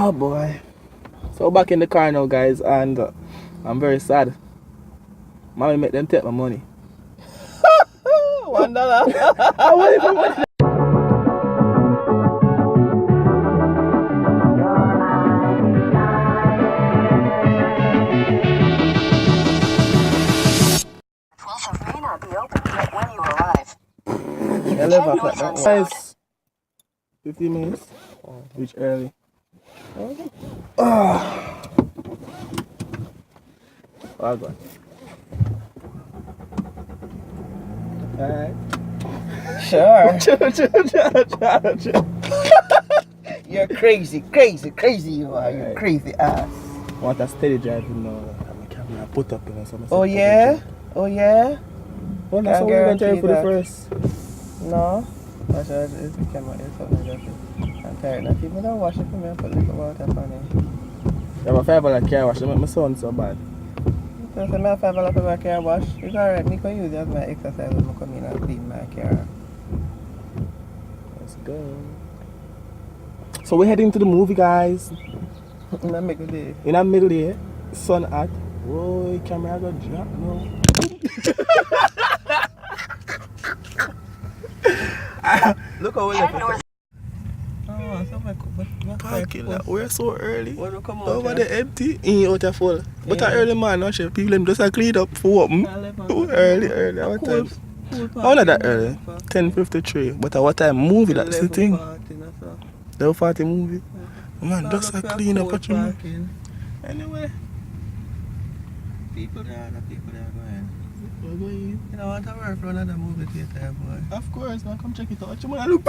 Oh boy. So back in the car now, guys, and I'm very sad. Mommy make them take my money. $1. I want it for money. May not be open yet when you arrive. 11 o'clock. Guys, 15 minutes. Reach early. Oh, God. Alright. Sure. Sure. You're crazy you are. You're crazy ass. I want a steady driving now. My camera put up in something. Oh yeah? Oh yeah? Well, that's what we're going to try for the first. No. It's the camera. It's something like that. I'm tired. Now people don't wash it for me and put a little water on it. Yeah, my $5 car wash. It make my son so bad. So I have $5 for my car wash. It's alright. I can use it as my exercise when I come in and clean my car. Let's go. So we're heading to the movie, guys. In the middle day. In the middle day. Sun out. Whoa, camera got drop now. Look how we look. Oh, so parking lot. We're so early. When we come out over the empty, in out of full. But an early man, no chef. People them just a clean up for what? Early. What time? Oh, not that early. 10:53. But at what time? Movie, that's the thing. 11:40 movie. Man, just a clean up what you mean. Anyway. People there going. You know what, I work for another movie theater, boy. Of course, man, come check it out. What you wanna look?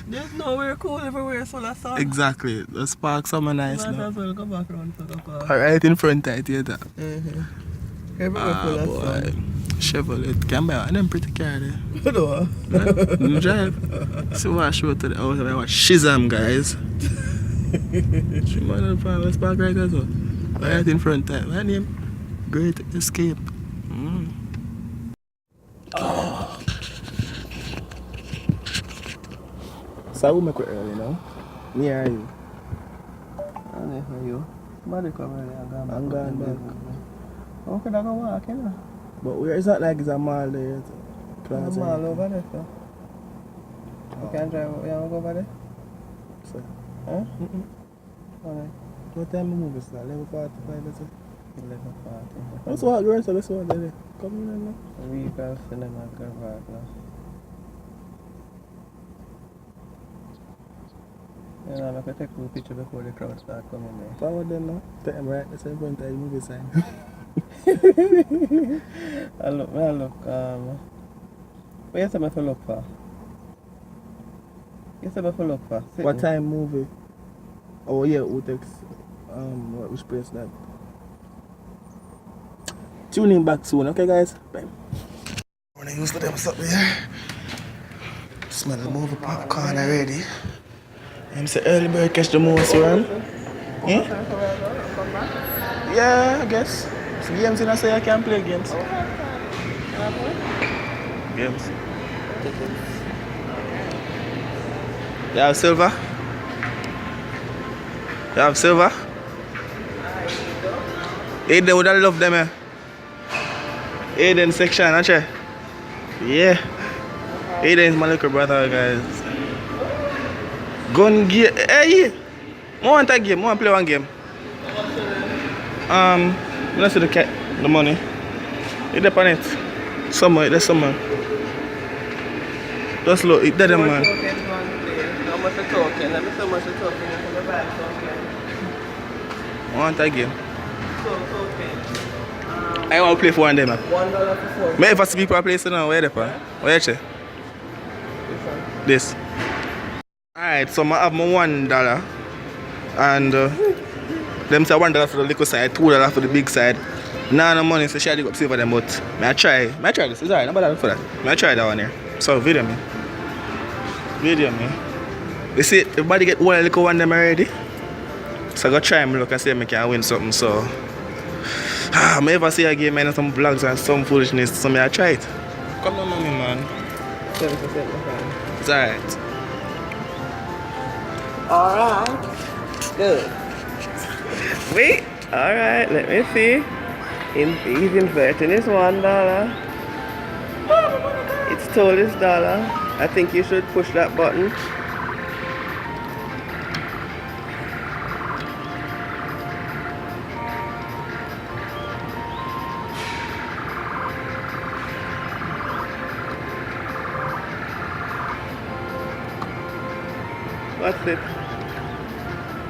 There's nowhere cool everywhere, so that's all. Exactly. The spark somewhere nice Might now. as well go back around to the park. Right in front of the theater. Everywhere full of boy. sun. Chevrolet, can buy one of them pretty car there. Good one. You drive. So what I show to the house, I watch Shazam, guys. She might have found a park right as well. Right in front of my name. Great Escape. Oh. So I will make it early now. Where are you? I'm there for you. Body come early, I'm gone back. How could I go walk, you know? But where is that like? Is a mall there? There's a mall over there, so. You can't drive, you want to go over there? So. Huh? Alright. What time the movie start? 11:45, that's it. 11:40. Let's walk around, so let's walk there. Come in now. We can cinema go back now. You know, I can take a picture before the crowd start coming there. Forward then now. Take them right, that's in front of the movie sign. I look, what you say me for look for? You say me for look for? What time movie? Oh yeah, Utex. Which place that? Tune in back soon, okay guys? Bye. When I used to them something here. Smell the movie popcorn already. I'm say early bird catch the most worm. Yeah, I guess. It's games in I say I can play games. Games. You have silver? You have silver? Aiden would have loved them, eh? Aiden section, actually. Yeah. Aiden is my little brother, guys. Gun game. Hey! I want a game. I want to play one game. Let's see the money. It depends on it. Somewhere, there's somewhere. Just look, it doesn't man. How much the token? Let me see how much the token is for the bag token. I want a game. I want to play for one day, man. $1 for 4. May if I see people play so now, where they pan? Where you? This. Alright, so I have my $1 and them say $1 for the little side, $2 for the big side. Now no money, so she had to go up for them, but may I try this. It's alright, nobody for that. May I try that one here. So video me. You see, everybody get one little one them already. So I go try and look and see if I can win something. So I may ever see a game and some vlogs and some foolishness, so may I try it. Come on, mommy, man. It's alright. Alright. Good. Wait. Alright, let me see. He's inverting his $1. It's told his dollar. I think you should push that button. What's it?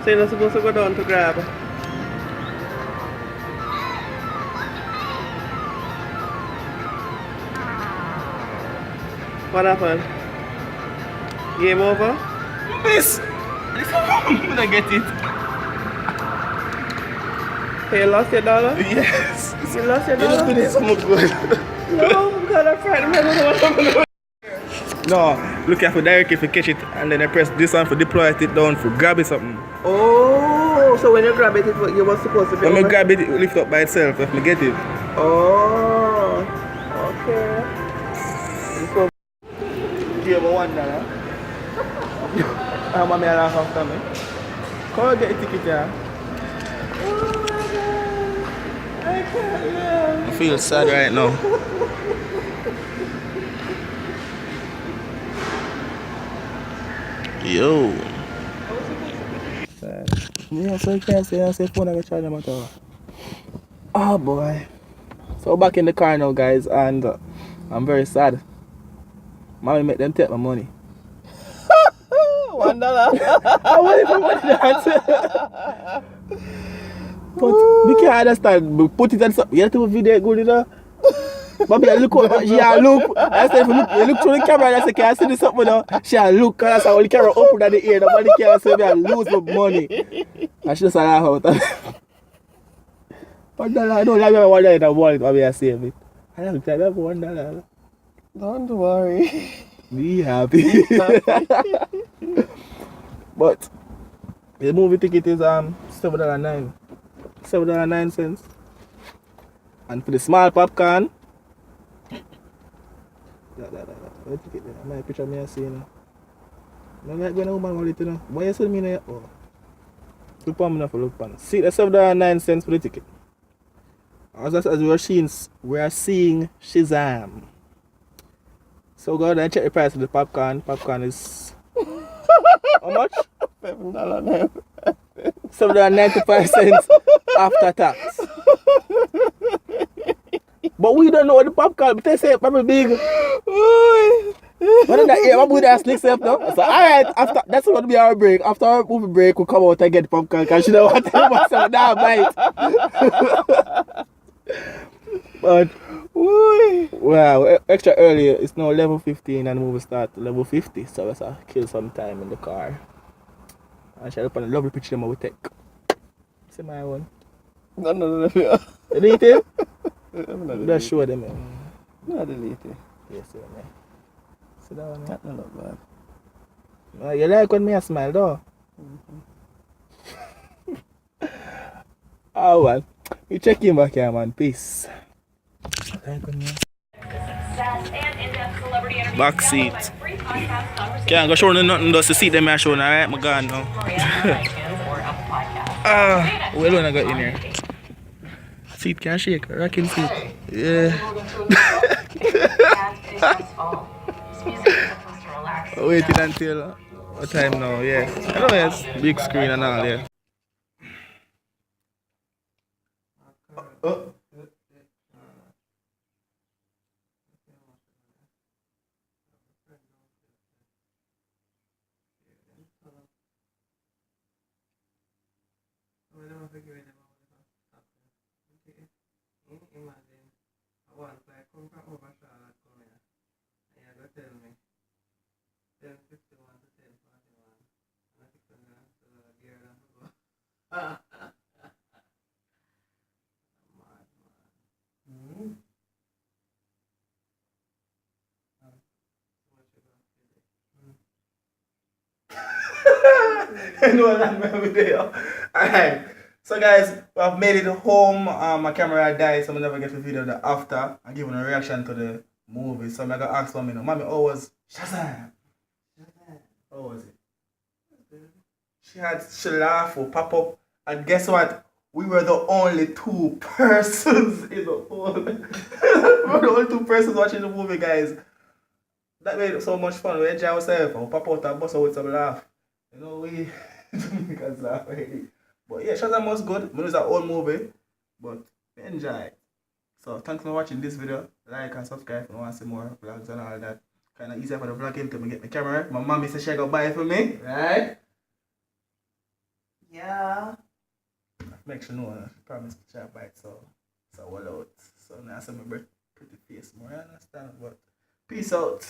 So you're not supposed to go down to grab. What happened? Game over? Miss! I'm gonna get it. So you lost your dollar? Yes. You lost your You dollar? look good, it's so good. No, God, I'm frightened. I don't know what happened. No, look here for direct if you catch it and then I press this one for deploy it down for grab it something. Oh, so when you grab it, you were supposed to be When I over. grab it, it will lift up by itself if I get it. Oh, okay. So, Give me $1. I'm a man after me. Come and get a ticket here. oh my God. I can't I feel sad right now. Yo. Yeah, so you can't say phone and charge them at all. Oh boy. So back in the car now guys and I'm very sad. Mommy make them take my money. $1. I want it for money that. But we can't understand. We put it on something. You have to video good enough. Bobby, I look up, she a look. I said, if you look through the camera and I say, can I see this something now? She a look, and I said, well, the camera open at the ear. Nobody can say me I lose my money. And she just laugh out. $1, I don't like $1 in a wallet, Bobby, I save it. I have to have $1. Don't worry. Be happy. But the movie ticket is $7.09. $7.09. And for the small popcorn, what ticket there? My picture me I see now. I like when a woman want it, you know. Why you send me now? Oh. Look on me now for look on. See the $7.09 for the ticket. As we are seeing Shazam. So go ahead and check the price of the popcorn. Popcorn is how much? $7. $7.95 after tax. But we don't know what the popcorn, but they say it's probably big. But in that year, my boy that slick up now. So alright, after that's going to be our break. After our movie break, we'll come out and get the popcorn because she don't want to tell myself now bite. But wow, extra early, it's now level 15 and the movie start to level 50. So let's kill some time in the car. And share up on a lovely picture we take. See my one. No. You delete it? Just show them. No, delete it. Yes, sir, man. See that one? Man? That don't look bad. You like when me I smile though? Oh well. You check in back here, man. Peace. Back seat. Can't go show nothing, just to see them I showing, alright? I'm gone now. Well when I got in here. Seat can't shake, rocking seat. Yeah. Waiting until what time now, yeah. I know it's big screen and all, yeah. No, that memory there. Alright. So guys, I've made it home. My camera died, so I'm never get the video the after. I'm giving a reaction to the movie. So I'm gonna ask mommy now. Mommy, how was Shazam? How was it? she laugh or pop up, and guess what? We were the only two persons in the whole. We were the only two persons watching the movie, guys. That made it so much fun. We enjoy ourselves. We pop out and bust out with some laugh. You know, we make us laugh really. But yeah, Shazam was good. It was an old movie, but we enjoy it. So thanks for watching this video. Like and subscribe if you want to see more vlogs and all that. Kind of easier for the vlogging to get my camera. My mommy said she go buy it for me, right? Yeah. Make sure no one promised to buy it, so well out. So now I see my pretty face more, I understand, but peace out.